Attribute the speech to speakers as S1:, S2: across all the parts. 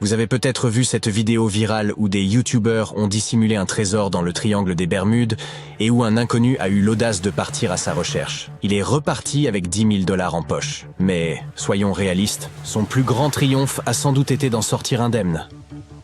S1: Vous avez peut-être vu cette vidéo virale où des youtubeurs ont dissimulé un trésor dans le triangle des Bermudes et où un inconnu a eu l'audace de partir à sa recherche. Il est reparti avec 10 000 $ en poche. Mais, soyons réalistes, son plus grand triomphe a sans doute été d'en sortir indemne.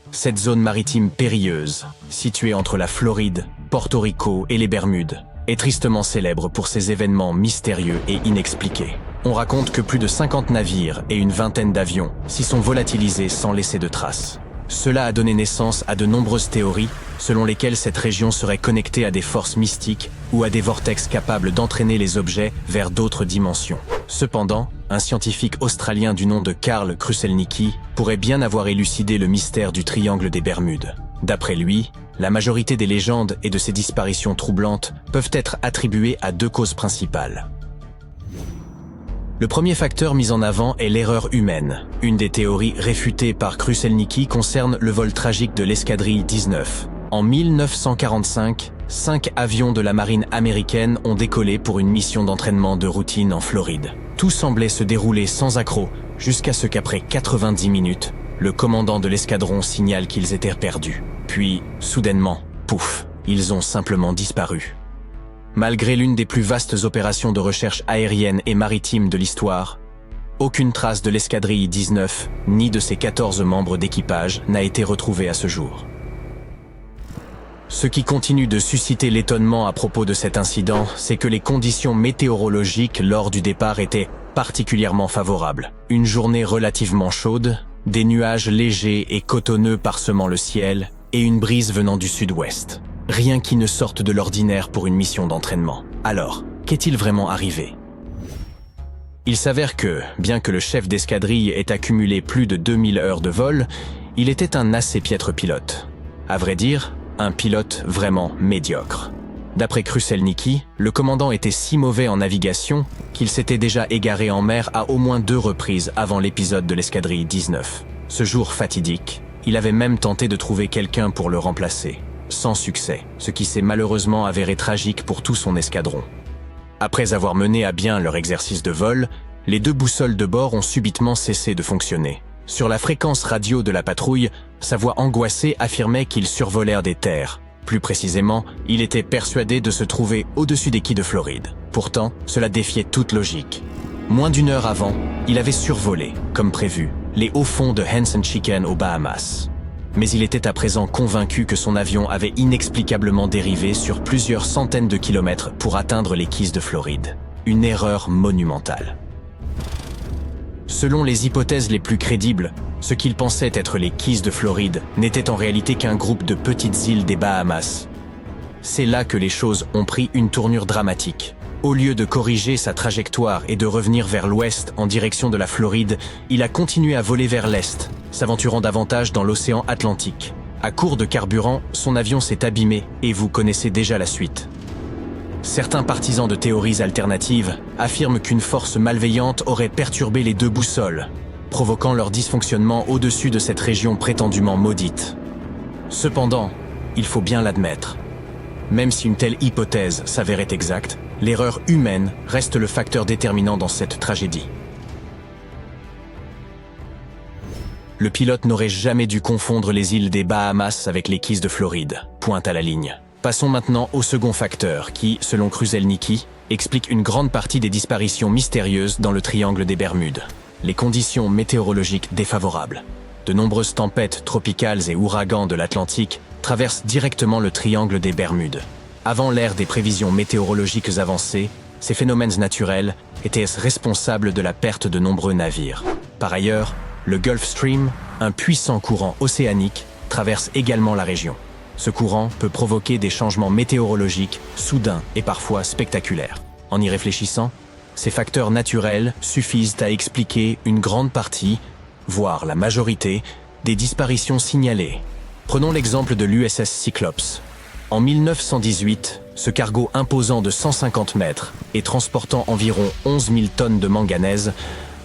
S1: Cette zone maritime périlleuse, située entre la Floride, Porto Rico et les Bermudes, est tristement célèbre pour ses événements mystérieux et inexpliqués. On raconte que plus de 50 navires et une vingtaine d'avions s'y sont volatilisés sans laisser de traces. Cela a donné naissance à de nombreuses théories, selon lesquelles cette région serait connectée à des forces mystiques ou à des vortex capables d'entraîner les objets vers d'autres dimensions. Cependant, un scientifique australien du nom de Karl Kruszelnicki pourrait bien avoir élucidé le mystère du triangle des Bermudes. D'après lui, la majorité des légendes et de ces disparitions troublantes peuvent être attribuées à deux causes principales. Le premier facteur mis en avant est l'erreur humaine. Une des théories réfutées par Kruszelnicki concerne le vol tragique de l'escadrille 19. En 1945, 5 avions de la marine américaine ont décollé pour une mission d'entraînement de routine en Floride. Tout semblait se dérouler sans accroc, jusqu'à ce qu'après 90 minutes, le commandant de l'escadron signale qu'ils étaient perdus. Puis, soudainement, pouf, ils ont simplement disparu. Malgré l'une des plus vastes opérations de recherche aérienne et maritime de l'histoire, aucune trace de l'escadrille 19, ni de ses 14 membres d'équipage, n'a été retrouvée à ce jour. Ce qui continue de susciter l'étonnement à propos de cet incident, c'est que les conditions météorologiques lors du départ étaient particulièrement favorables. Une journée relativement chaude, des nuages légers et cotonneux parsemant le ciel, et une brise venant du sud-ouest. Rien qui ne sorte de l'ordinaire pour une mission d'entraînement. Alors, qu'est-il vraiment arrivé? Il s'avère que, bien que le chef d'escadrille ait accumulé plus de 2000 heures de vol, il était un assez piètre pilote. À vrai dire, un pilote vraiment médiocre. D'après Kruszelnicki, le commandant était si mauvais en navigation qu'il s'était déjà égaré en mer à au moins 2 reprises avant l'épisode de l'escadrille 19. Ce jour fatidique, il avait même tenté de trouver quelqu'un pour le remplacer. Sans succès, ce qui s'est malheureusement avéré tragique pour tout son escadron. Après avoir mené à bien leur exercice de vol, les 2 boussoles de bord ont subitement cessé de fonctionner. Sur la fréquence radio de la patrouille, sa voix angoissée affirmait qu'ils survolèrent des terres. Plus précisément, il était persuadé de se trouver au-dessus des quais de Floride. Pourtant, cela défiait toute logique. Moins d'1 heure avant, il avait survolé, comme prévu, les hauts fonds de Henson Chicken aux Bahamas. Mais il était à présent convaincu que son avion avait inexplicablement dérivé sur plusieurs centaines de kilomètres pour atteindre les quais de Floride. Une erreur monumentale. Selon les hypothèses les plus crédibles, ce qu'il pensait être les quais de Floride n'était en réalité qu'un groupe de petites îles des Bahamas. C'est là que les choses ont pris une tournure dramatique. Au lieu de corriger sa trajectoire et de revenir vers l'ouest en direction de la Floride, il a continué à voler vers l'est, s'aventurant davantage dans l'océan Atlantique. À court de carburant, son avion s'est abîmé et vous connaissez déjà la suite. Certains partisans de théories alternatives affirment qu'une force malveillante aurait perturbé les 2 boussoles, provoquant leur dysfonctionnement au-dessus de cette région prétendument maudite. Cependant, il faut bien l'admettre, même si une telle hypothèse s'avérait exacte, l'erreur humaine reste le facteur déterminant dans cette tragédie. Le pilote n'aurait jamais dû confondre les îles des Bahamas avec les quais de Floride, pointe à la ligne. Passons maintenant au second facteur qui, selon Kruszelnicki, explique une grande partie des disparitions mystérieuses dans le triangle des Bermudes. Les conditions météorologiques défavorables. De nombreuses tempêtes tropicales et ouragans de l'Atlantique traversent directement le triangle des Bermudes. Avant l'ère des prévisions météorologiques avancées, ces phénomènes naturels étaient responsables de la perte de nombreux navires. Par ailleurs, le Gulf Stream, un puissant courant océanique, traverse également la région. Ce courant peut provoquer des changements météorologiques soudains et parfois spectaculaires. En y réfléchissant, ces facteurs naturels suffisent à expliquer une grande partie, voire la majorité, des disparitions signalées. Prenons l'exemple de l'USS Cyclops. En 1918, ce cargo imposant de 150 mètres et transportant environ 11 000 tonnes de manganèse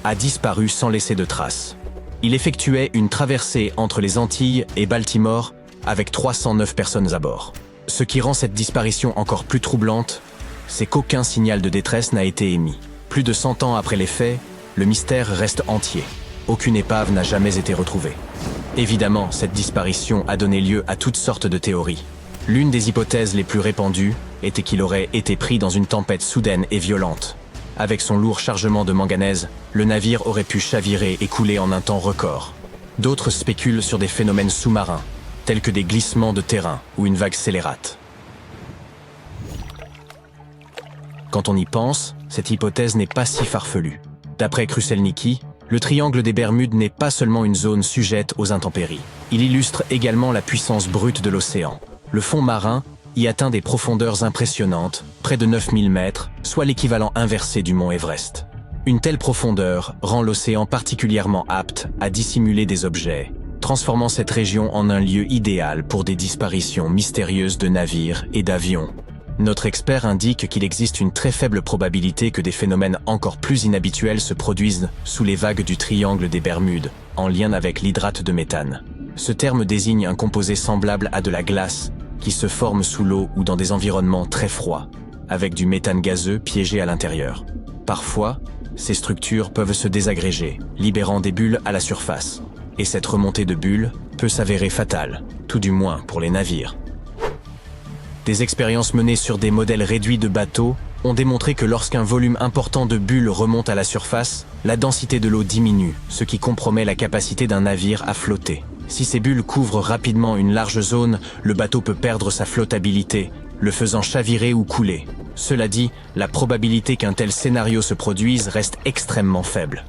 S1: a disparu sans laisser de traces. Il effectuait une traversée entre les Antilles et Baltimore avec 309 personnes à bord. Ce qui rend cette disparition encore plus troublante, c'est qu'aucun signal de détresse n'a été émis. Plus de 100 ans après les faits, le mystère reste entier. Aucune épave n'a jamais été retrouvée. Évidemment, cette disparition a donné lieu à toutes sortes de théories. L'une des hypothèses les plus répandues était qu'il aurait été pris dans une tempête soudaine et violente. Avec son lourd chargement de manganèse, le navire aurait pu chavirer et couler en un temps record. D'autres spéculent sur des phénomènes sous-marins, tels que des glissements de terrain ou une vague scélérate. Quand on y pense, cette hypothèse n'est pas si farfelue. D'après Kruszelnicki, le triangle des Bermudes n'est pas seulement une zone sujette aux intempéries. Il illustre également la puissance brute de l'océan. Le fond marin y atteint des profondeurs impressionnantes, près de 9000 mètres, soit l'équivalent inversé du mont Everest. Une telle profondeur rend l'océan particulièrement apte à dissimuler des objets, transformant cette région en un lieu idéal pour des disparitions mystérieuses de navires et d'avions. Notre expert indique qu'il existe une très faible probabilité que des phénomènes encore plus inhabituels se produisent sous les vagues du triangle des Bermudes, en lien avec l'hydrate de méthane. Ce terme désigne un composé semblable à de la glace qui se forme sous l'eau ou dans des environnements très froids, avec du méthane gazeux piégé à l'intérieur. Parfois, ces structures peuvent se désagréger, libérant des bulles à la surface. Et cette remontée de bulles peut s'avérer fatale, tout du moins pour les navires. Des expériences menées sur des modèles réduits de bateaux ont démontré que lorsqu'un volume important de bulles remonte à la surface, la densité de l'eau diminue, ce qui compromet la capacité d'un navire à flotter. Si ces bulles couvrent rapidement une large zone, le bateau peut perdre sa flottabilité, le faisant chavirer ou couler. Cela dit, la probabilité qu'un tel scénario se produise reste extrêmement faible.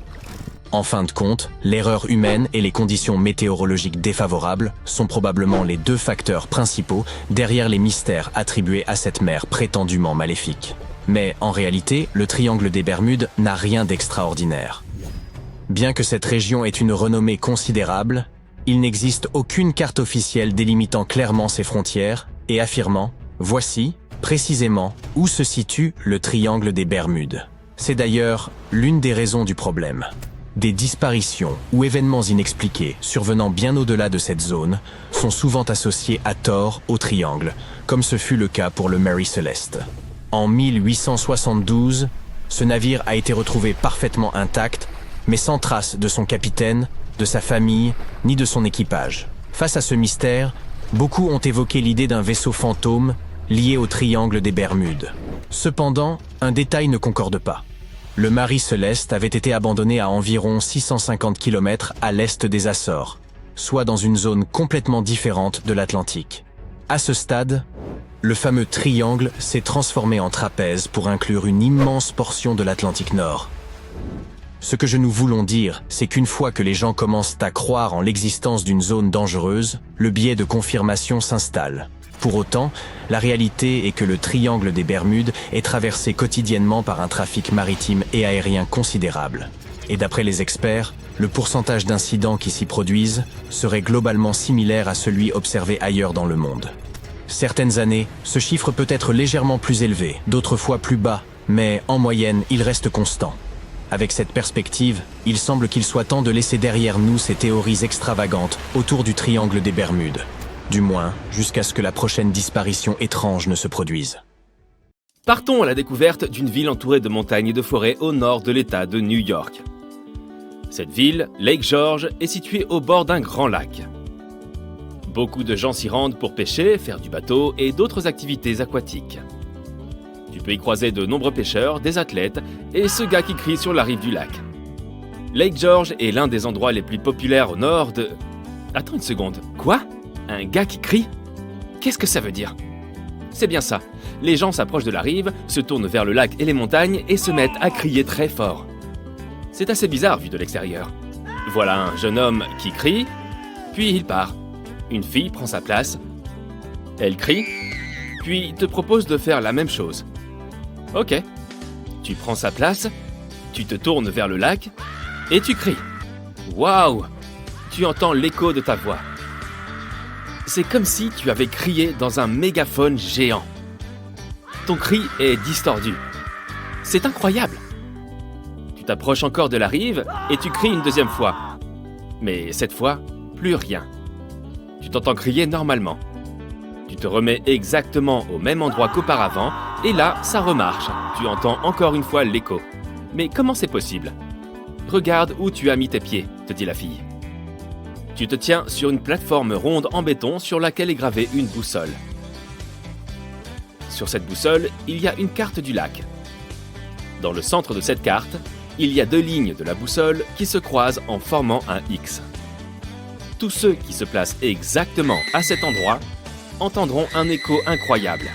S1: En fin de compte, l'erreur humaine et les conditions météorologiques défavorables sont probablement les deux facteurs principaux derrière les mystères attribués à cette mer prétendument maléfique. Mais en réalité, le triangle des Bermudes n'a rien d'extraordinaire. Bien que cette région ait une renommée considérable, il n'existe aucune carte officielle délimitant clairement ses frontières et affirmant « Voici, précisément, où se situe le triangle des Bermudes ». C'est d'ailleurs l'une des raisons du problème. Des disparitions ou événements inexpliqués survenant bien au-delà de cette zone sont souvent associés à tort au triangle, comme ce fut le cas pour le Mary Celeste. En 1872, ce navire a été retrouvé parfaitement intact, mais sans trace de son capitaine, de sa famille, ni de son équipage. Face à ce mystère, beaucoup ont évoqué l'idée d'un vaisseau fantôme lié au triangle des Bermudes. Cependant, un détail ne concorde pas. Le Mary Celeste avait été abandonné à environ 650 km à l'est des Açores, soit dans une zone complètement différente de l'Atlantique. À ce stade, le fameux triangle s'est transformé en trapèze pour inclure une immense portion de l'Atlantique Nord. Ce que nous voulons dire, c'est qu'une fois que les gens commencent à croire en l'existence d'une zone dangereuse, le biais de confirmation s'installe. Pour autant, la réalité est que le triangle des Bermudes est traversé quotidiennement par un trafic maritime et aérien considérable. Et d'après les experts, le pourcentage d'incidents qui s'y produisent serait globalement similaire à celui observé ailleurs dans le monde. Certaines années, ce chiffre peut être légèrement plus élevé, d'autres fois plus bas, mais en moyenne, il reste constant. Avec cette perspective, il semble qu'il soit temps de laisser derrière nous ces théories extravagantes autour du triangle des Bermudes. Du moins, jusqu'à ce que la prochaine disparition étrange ne se produise.
S2: Partons à la découverte d'une ville entourée de montagnes et de forêts au nord de l'État de New York. Cette ville, Lake George, est située au bord d'un grand lac. Beaucoup de gens s'y rendent pour pêcher, faire du bateau et d'autres activités aquatiques. Tu peux y croiser de nombreux pêcheurs, des athlètes et ce gars qui crie sur la rive du lac. Lake George est l'un des endroits les plus populaires au nord de... Attends une seconde, quoi ? Un gars qui crie ? Qu'est-ce que ça veut dire ? C'est bien ça. Les gens s'approchent de la rive, se tournent vers le lac et les montagnes et se mettent à crier très fort. C'est assez bizarre vu de l'extérieur. Voilà un jeune homme qui crie, puis il part. Une fille prend sa place. Elle crie, puis te propose de faire la même chose. Ok. Tu prends sa place, tu te tournes vers le lac et tu cries. Waouh ! Tu entends l'écho de ta voix. C'est comme si tu avais crié dans un mégaphone géant. Ton cri est distordu. C'est incroyable. Tu t'approches encore de la rive et tu cries une deuxième fois. Mais cette fois, plus rien. Tu t'entends crier normalement. Tu te remets exactement au même endroit qu'auparavant et là, ça remarche. Tu entends encore une fois l'écho. Mais comment c'est possible ? Regarde où tu as mis tes pieds, te dit la fille. Tu te tiens sur une plateforme ronde en béton sur laquelle est gravée une boussole. Sur cette boussole, il y a une carte du lac. Dans le centre de cette carte, il y a 2 lignes de la boussole qui se croisent en formant un X. Tous ceux qui se placent exactement à cet endroit entendront un écho incroyable.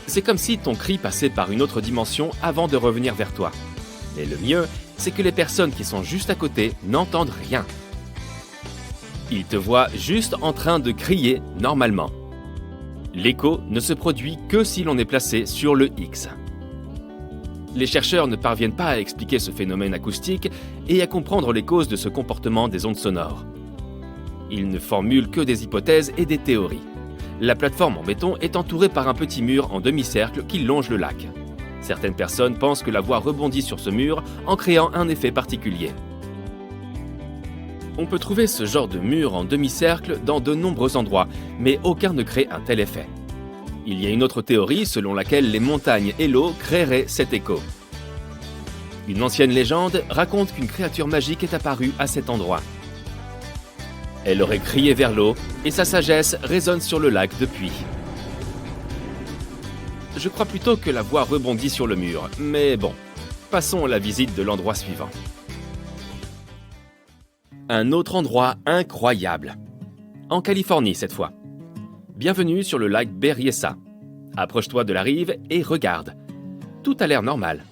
S2: C'est comme si ton cri passait par une autre dimension avant de revenir vers toi. Mais le mieux, c'est que les personnes qui sont juste à côté n'entendent rien. Ils te voient juste en train de crier normalement. L'écho ne se produit que si l'on est placé sur le X. Les chercheurs ne parviennent pas à expliquer ce phénomène acoustique et à comprendre les causes de ce comportement des ondes sonores. Ils ne formulent que des hypothèses et des théories. La plateforme en béton est entourée par un petit mur en demi-cercle qui longe le lac. Certaines personnes pensent que la voix rebondit sur ce mur en créant un effet particulier. On peut trouver ce genre de mur en demi-cercle dans de nombreux endroits, mais aucun ne crée un tel effet. Il y a une autre théorie selon laquelle les montagnes et l'eau créeraient cet écho. Une ancienne légende raconte qu'une créature magique est apparue à cet endroit. Elle aurait crié vers l'eau et sa sagesse résonne sur le lac depuis. Je crois plutôt que la voix rebondit sur le mur, mais bon, passons à la visite de l'endroit suivant. Un autre endroit incroyable. En Californie cette fois. Bienvenue sur le lac Berryessa. Approche-toi de la rive et regarde. Tout a l'air normal.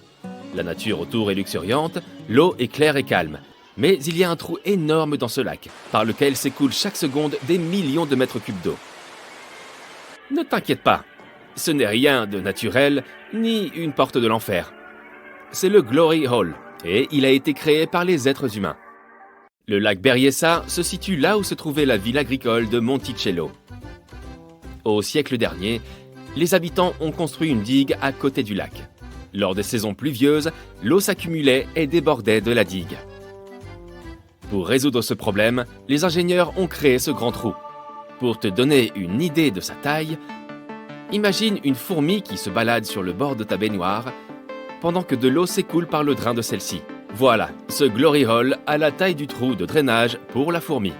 S2: La nature autour est luxuriante, l'eau est claire et calme. Mais il y a un trou énorme dans ce lac, par lequel s'écoulent chaque seconde des millions de mètres cubes d'eau. Ne t'inquiète pas, ce n'est rien de naturel, ni une porte de l'enfer. C'est le Glory Hole, et il a été créé par les êtres humains. Le lac Berryessa se situe là où se trouvait la ville agricole de Monticello. Au siècle dernier, les habitants ont construit une digue à côté du lac. Lors des saisons pluvieuses, l'eau s'accumulait et débordait de la digue. Pour résoudre ce problème, les ingénieurs ont créé ce grand trou. Pour te donner une idée de sa taille, imagine une fourmi qui se balade sur le bord de ta baignoire pendant que de l'eau s'écoule par le drain de celle-ci. Voilà, ce Glory Hole a la taille du trou de drainage pour la fourmi.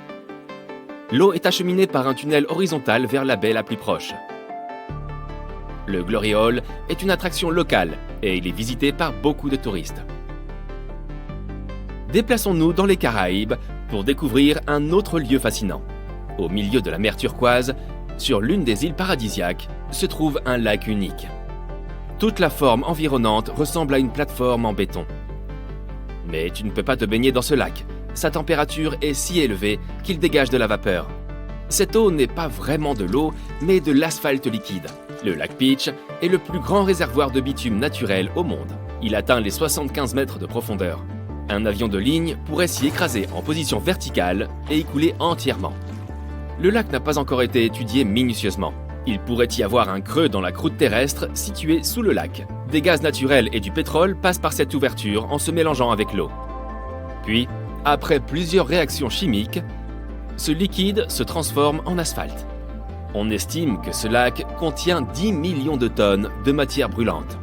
S2: L'eau est acheminée par un tunnel horizontal vers la baie la plus proche. Le Glory Hole est une attraction locale et il est visité par beaucoup de touristes. Déplaçons-nous dans les Caraïbes pour découvrir un autre lieu fascinant. Au milieu de la mer turquoise, sur l'une des îles paradisiaques, se trouve un lac unique. Toute la forme environnante ressemble à une plateforme en béton. Mais tu ne peux pas te baigner dans ce lac. Sa température est si élevée qu'il dégage de la vapeur. Cette eau n'est pas vraiment de l'eau, mais de l'asphalte liquide. Le lac Peach est le plus grand réservoir de bitume naturel au monde. Il atteint les 75 mètres de profondeur. Un avion de ligne pourrait s'y écraser en position verticale et y couler entièrement. Le lac n'a pas encore été étudié minutieusement. Il pourrait y avoir un creux dans la croûte terrestre situé sous le lac. Des gaz naturels et du pétrole passent par cette ouverture en se mélangeant avec l'eau. Puis, après plusieurs réactions chimiques, ce liquide se transforme en asphalte. On estime que ce lac contient 10 millions de tonnes de matière brûlante.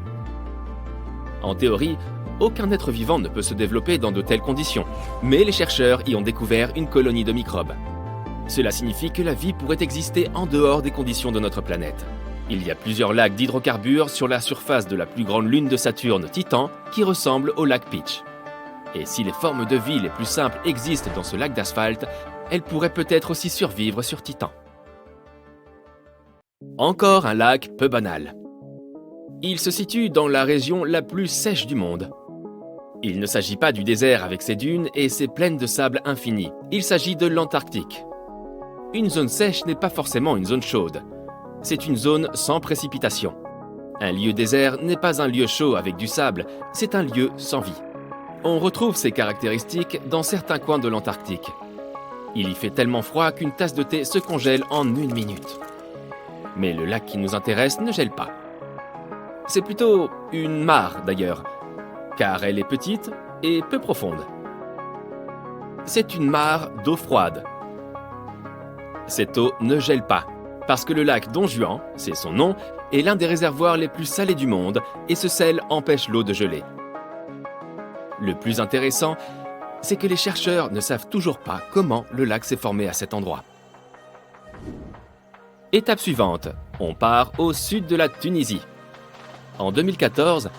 S2: En théorie, aucun être vivant ne peut se développer dans de telles conditions, mais les chercheurs y ont découvert une colonie de microbes. Cela signifie que la vie pourrait exister en dehors des conditions de notre planète. Il y a plusieurs lacs d'hydrocarbures sur la surface de la plus grande lune de Saturne, Titan, qui ressemble au lac Peach. Et si les formes de vie les plus simples existent dans ce lac d'asphalte, elles pourraient peut-être aussi survivre sur Titan. Encore un lac peu banal. Il se situe dans la région la plus sèche du monde. Il ne s'agit pas du désert avec ses dunes et ses plaines de sable infinies. Il s'agit de l'Antarctique. Une zone sèche n'est pas forcément une zone chaude. C'est une zone sans précipitation. Un lieu désert n'est pas un lieu chaud avec du sable, c'est un lieu sans vie. On retrouve ces caractéristiques dans certains coins de l'Antarctique. Il y fait tellement froid qu'une tasse de thé se congèle en 1 minute. Mais le lac qui nous intéresse ne gèle pas. C'est plutôt une mare d'ailleurs, car elle est petite et peu profonde. C'est une mare d'eau froide. Cette eau ne gèle pas, parce que le lac Don Juan, c'est son nom, est l'un des réservoirs les plus salés du monde et ce sel empêche l'eau de geler. Le plus intéressant, c'est que les chercheurs ne savent toujours pas comment le lac s'est formé à cet endroit. Étape suivante, on part au sud de la Tunisie. En 2014,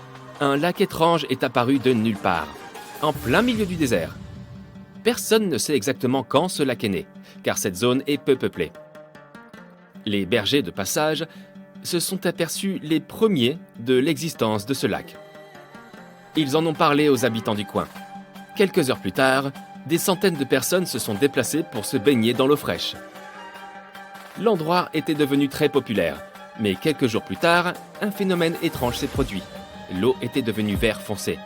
S2: un lac étrange est apparu de nulle part, en plein milieu du désert. Personne ne sait exactement quand ce lac est né, car cette zone est peu peuplée. Les bergers de passage se sont aperçus les premiers de l'existence de ce lac. Ils en ont parlé aux habitants du coin. Quelques heures plus tard, des centaines de personnes se sont déplacées pour se baigner dans l'eau fraîche. L'endroit était devenu très populaire, mais quelques jours plus tard, un phénomène étrange s'est produit. L'eau était devenue vert foncé.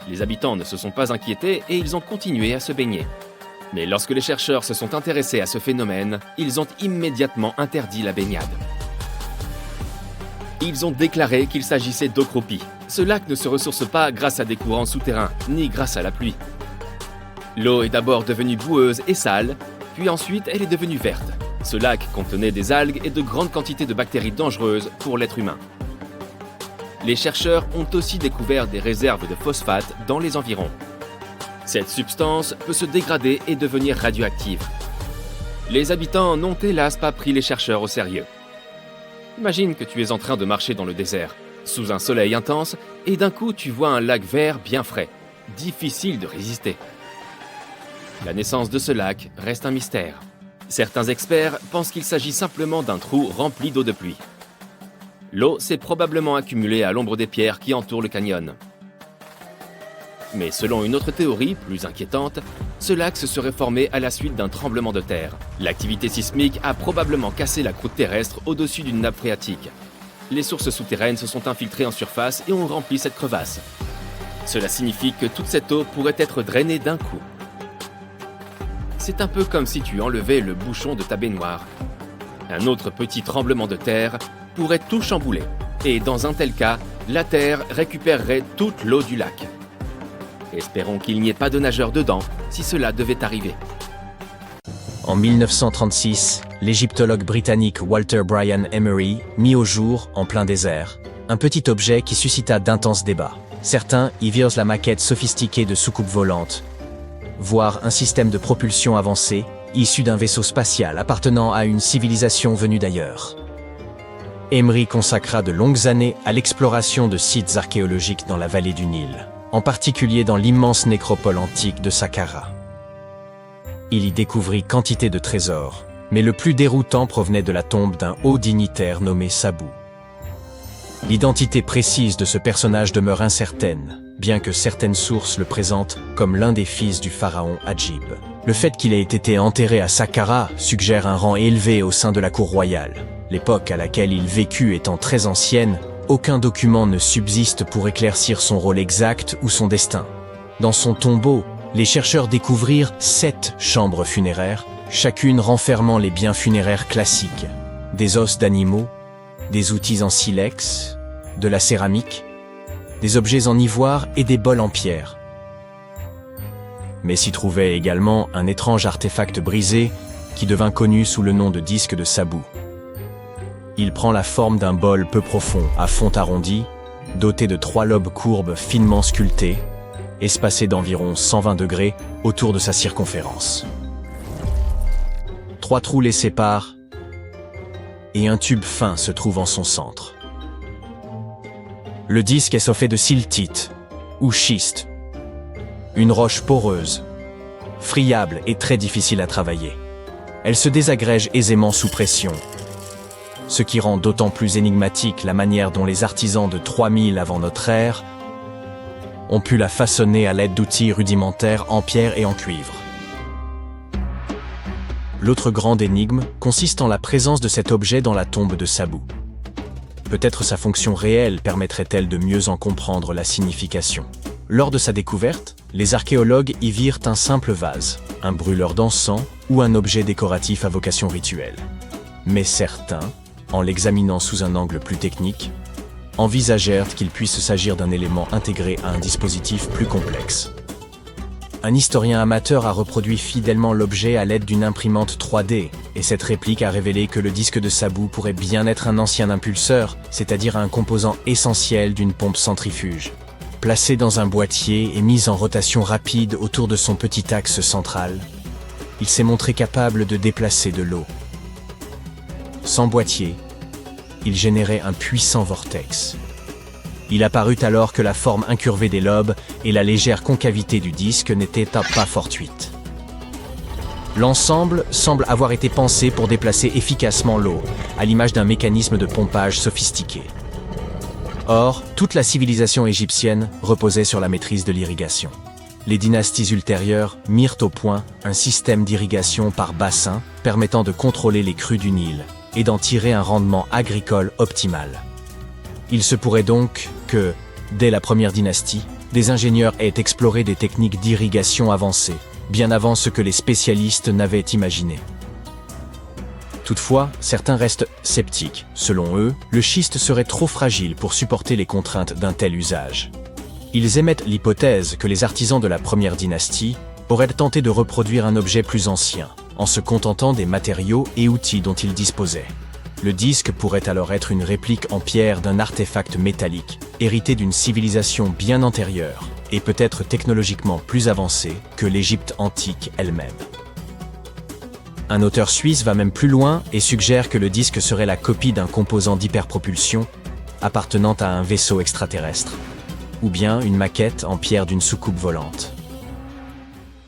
S2: Les habitants ne se sont pas inquiétés et ils ont continué à se baigner. Mais lorsque les chercheurs se sont intéressés à ce phénomène, ils ont immédiatement interdit la baignade. Ils ont déclaré qu'il s'agissait d'eau croupie. Ce lac ne se ressource pas grâce à des courants souterrains, ni grâce à la pluie. L'eau est d'abord devenue boueuse et sale, puis ensuite elle est devenue verte. Ce lac contenait des algues et de grandes quantités de bactéries dangereuses pour l'être humain. Les chercheurs ont aussi découvert des réserves de phosphate dans les environs. Cette substance peut se dégrader et devenir radioactive. Les habitants n'ont hélas pas pris les chercheurs au sérieux. Imagine que tu es en train de marcher dans le désert, sous un soleil intense, et d'un coup tu vois un lac vert bien frais. Difficile de résister. La naissance de ce lac reste un mystère. Certains experts pensent qu'il s'agit simplement d'un trou rempli d'eau de pluie. L'eau s'est probablement accumulée à l'ombre des pierres qui entourent le canyon. Mais selon une autre théorie, plus inquiétante, ce lac se serait formé à la suite d'un tremblement de terre. L'activité sismique a probablement cassé la croûte terrestre au-dessus d'une nappe phréatique. Les sources souterraines se sont infiltrées en surface et ont rempli cette crevasse. Cela signifie que toute cette eau pourrait être drainée d'un coup. C'est un peu comme si tu enlevais le bouchon de ta baignoire. Un autre petit tremblement de terre pourrait tout chambouler. Et dans un tel cas, la terre récupérerait toute l'eau du lac. Espérons qu'il n'y ait pas de nageurs dedans si cela devait arriver.
S1: En 1936, l'égyptologue britannique Walter Brian Emery mit au jour, en plein désert, un petit objet qui suscita d'intenses débats. Certains y virent la maquette sophistiquée de soucoupes volantes, voire un système de propulsion avancé, issu d'un vaisseau spatial appartenant à une civilisation venue d'ailleurs. Emery consacra de longues années à l'exploration de sites archéologiques dans la vallée du Nil, en particulier dans l'immense nécropole antique de Saqqara. Il y découvrit quantité de trésors, mais le plus déroutant provenait de la tombe d'un haut dignitaire nommé Sabou. L'identité précise de ce personnage demeure incertaine, bien que certaines sources le présentent comme l'un des fils du pharaon Hadjib. Le fait qu'il ait été enterré à Saqqara suggère un rang élevé au sein de la cour royale. L'époque à laquelle il vécut étant très ancienne, aucun document ne subsiste pour éclaircir son rôle exact ou son destin. Dans son tombeau, les chercheurs découvrirent 7 chambres funéraires, chacune renfermant les biens funéraires classiques. Des os d'animaux, des outils en silex, de la céramique, des objets en ivoire et des bols en pierre. Mais s'y trouvait également un étrange artefact brisé qui devint connu sous le nom de disque de Sabou. Il prend la forme d'un bol peu profond, à fond arrondi, doté de 3 lobes courbes finement sculptés, espacés d'environ 120 degrés autour de sa circonférence. 3 trous les séparent et un tube fin se trouve en son centre. Le disque est fait de siltite, ou schiste, une roche poreuse, friable et très difficile à travailler. Elle se désagrège aisément sous pression, ce qui rend d'autant plus énigmatique la manière dont les artisans de 3000 avant notre ère ont pu la façonner à l'aide d'outils rudimentaires en pierre et en cuivre. L'autre grande énigme consiste en la présence de cet objet dans la tombe de Sabou. Peut-être sa fonction réelle permettrait-elle de mieux en comprendre la signification. Lors de sa découverte, les archéologues y virent un simple vase, un brûleur d'encens ou un objet décoratif à vocation rituelle. Mais certains, en l'examinant sous un angle plus technique, envisagèrent qu'il puisse s'agir d'un élément intégré à un dispositif plus complexe. Un historien amateur a reproduit fidèlement l'objet à l'aide d'une imprimante 3D, et cette réplique a révélé que le disque de Sabou pourrait bien être un ancien impulseur, c'est-à-dire un composant essentiel d'une pompe centrifuge. placée dans un boîtier et mise en rotation rapide autour de son petit axe central, il s'est montré capable de déplacer de l'eau. Sans boîtier, il générait un puissant vortex. Il apparut alors que la forme incurvée des lobes et la légère concavité du disque n'étaient pas fortuites. L'ensemble semble avoir été pensé pour déplacer efficacement l'eau, à l'image d'un mécanisme de pompage sophistiqué. Or, toute la civilisation égyptienne reposait sur la maîtrise de l'irrigation. Les dynasties ultérieures mirent au point un système d'irrigation par bassin permettant de contrôler les crues du Nil et d'en tirer un rendement agricole optimal. Il se pourrait donc que, dès la première dynastie, des ingénieurs aient exploré des techniques d'irrigation avancées, bien avant ce que les spécialistes n'avaient imaginé. Toutefois, certains restent sceptiques. Selon eux, le schiste serait trop fragile pour supporter les contraintes d'un tel usage. Ils émettent l'hypothèse que les artisans de la première dynastie auraient tenté de reproduire un objet plus ancien, en se contentant des matériaux et outils dont ils disposaient. Le disque pourrait alors être une réplique en pierre d'un artefact métallique, hérité d'une civilisation bien antérieure, et peut-être technologiquement plus avancée que l'Égypte antique elle-même. Un auteur suisse va même plus loin et suggère que le disque serait la copie d'un composant d'hyperpropulsion appartenant à un vaisseau extraterrestre, ou bien une maquette en pierre d'une soucoupe volante.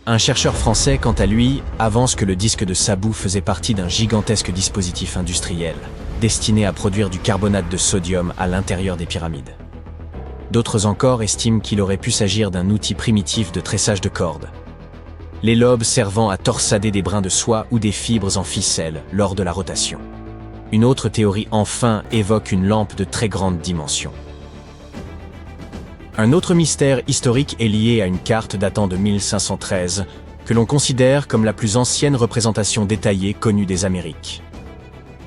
S1: Un chercheur français, quant à lui, avance que le disque de Sabou faisait partie d'un gigantesque dispositif industriel, destiné à produire du carbonate de sodium à l'intérieur des pyramides. D'autres encore estiment qu'il aurait pu s'agir d'un outil primitif de tressage de cordes, les lobes servant à torsader des brins de soie ou des fibres en ficelle lors de la rotation. Une autre théorie enfin évoque une lampe de très grande dimension. Un autre mystère historique est lié à une carte datant de 1513, que l'on considère comme la plus ancienne représentation détaillée connue des Amériques.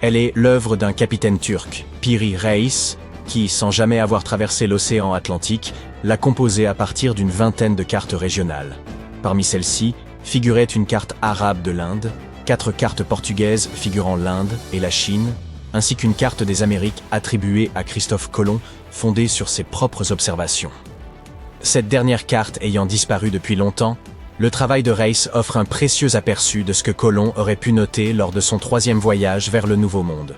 S1: Elle est l'œuvre d'un capitaine turc, Piri Reis, qui, sans jamais avoir traversé l'océan Atlantique, l'a composée à partir d'une vingtaine de cartes régionales. Parmi celles-ci, figurait une carte arabe de l'Inde, 4 cartes portugaises figurant l'Inde et la Chine, ainsi qu'une carte des Amériques attribuée à Christophe Colomb, fondée sur ses propres observations. Cette dernière carte ayant disparu depuis longtemps, le travail de Reis offre un précieux aperçu de ce que Colomb aurait pu noter lors de son 3e voyage vers le Nouveau Monde.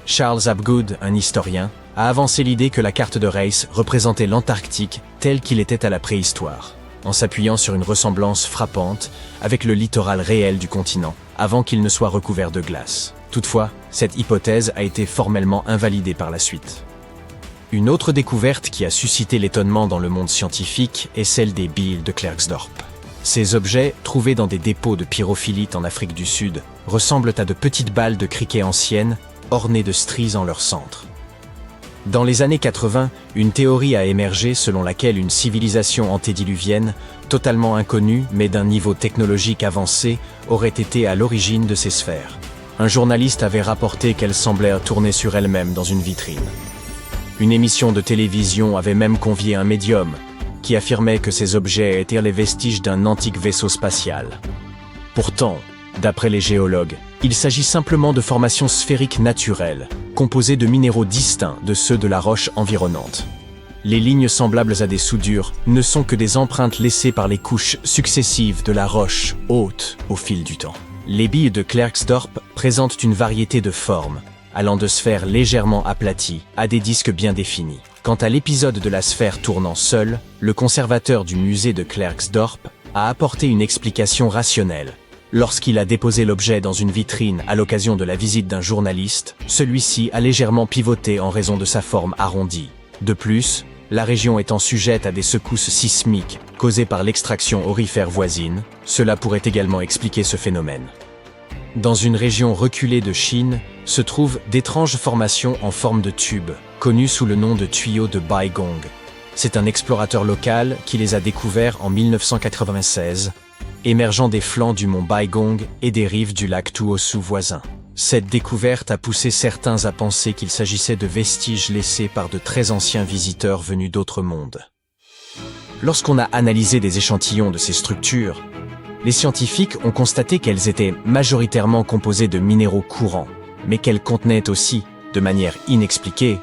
S1: Charles Hapgood, un historien, a avancé l'idée que la carte de Reis représentait l'Antarctique tel qu'il était à la préhistoire, en s'appuyant sur une ressemblance frappante avec le littoral réel du continent, avant qu'il ne soit recouvert de glace. Toutefois, cette hypothèse a été formellement invalidée par la suite. Une autre découverte qui a suscité l'étonnement dans le monde scientifique est celle des billes de Klerksdorp. Ces objets, trouvés dans des dépôts de pyrophilite en Afrique du Sud, ressemblent à de petites balles de criquet anciennes, ornées de stries en leur centre. Dans les années 80, une théorie a émergé selon laquelle une civilisation antédiluvienne, totalement inconnue mais d'un niveau technologique avancé, aurait été à l'origine de ces sphères. Un journaliste avait rapporté qu'elles semblaient tourner sur elles-mêmes dans une vitrine. Une émission de télévision avait même convié un médium, qui affirmait que ces objets étaient les vestiges d'un antique vaisseau spatial. Pourtant, d'après les géologues, il s'agit simplement de formations sphériques naturelles, composées de minéraux distincts de ceux de la roche environnante. Les lignes semblables à des soudures ne sont que des empreintes laissées par les couches successives de la roche haute au fil du temps. Les billes de Klerksdorp présentent une variété de formes, allant de sphères légèrement aplaties à des disques bien définis. Quant à l'épisode de la sphère tournant seule, le conservateur du musée de Klerksdorp a apporté une explication rationnelle. Lorsqu'il a déposé l'objet dans une vitrine à l'occasion de la visite d'un journaliste, celui-ci a légèrement pivoté en raison de sa forme arrondie. De plus, la région étant sujette à des secousses sismiques causées par l'extraction aurifère voisine, cela pourrait également expliquer ce phénomène. Dans une région reculée de Chine, se trouvent d'étranges formations en forme de tube, connues sous le nom de tuyaux de Baigong. C'est un explorateur local qui les a découverts en 1996, émergeant des flancs du mont Baigong et des rives du lac Tuosu voisin. Cette découverte a poussé certains à penser qu'il s'agissait de vestiges laissés par de très anciens visiteurs venus d'autres mondes. Lorsqu'on a analysé des échantillons de ces structures, les scientifiques ont constaté qu'elles étaient majoritairement composées de minéraux courants, mais qu'elles contenaient aussi, de manière inexpliquée,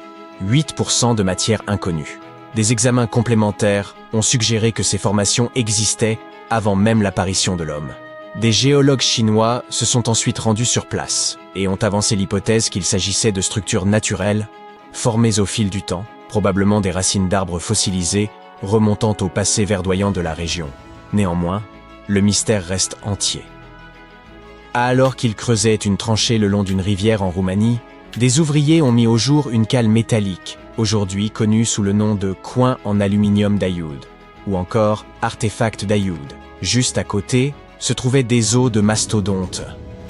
S1: 8% de matière inconnue. Des examens complémentaires ont suggéré que ces formations existaient avant même l'apparition de l'homme. Des géologues chinois se sont ensuite rendus sur place et ont avancé l'hypothèse qu'il s'agissait de structures naturelles, formées au fil du temps, probablement des racines d'arbres fossilisés remontant au passé verdoyant de la région. Néanmoins, le mystère reste entier. Alors qu'ils creusaient une tranchée le long d'une rivière en Roumanie, des ouvriers ont mis au jour une cale métallique, aujourd'hui connue sous le nom de coin en aluminium d'Ayoud, ou encore artefact d'Ayoud. Juste à côté se trouvaient des os de mastodontes,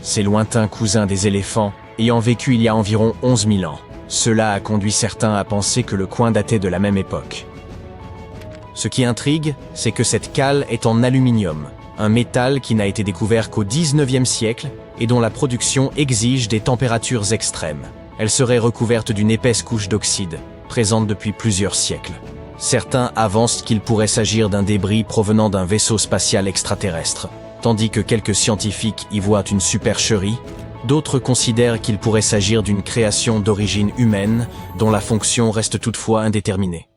S1: ces lointains cousins des éléphants ayant vécu il y a environ 11 000 ans. Cela a conduit certains à penser que le coin datait de la même époque. Ce qui intrigue, c'est que cette cale est en aluminium, un métal qui n'a été découvert qu'au XIXe siècle et dont la production exige des températures extrêmes. Elle serait recouverte d'une épaisse couche d'oxyde, présente depuis plusieurs siècles. Certains avancent qu'il pourrait s'agir d'un débris provenant d'un vaisseau spatial extraterrestre, tandis que quelques scientifiques y voient une supercherie. D'autres considèrent qu'il pourrait s'agir d'une création d'origine humaine, dont la fonction reste toutefois indéterminée.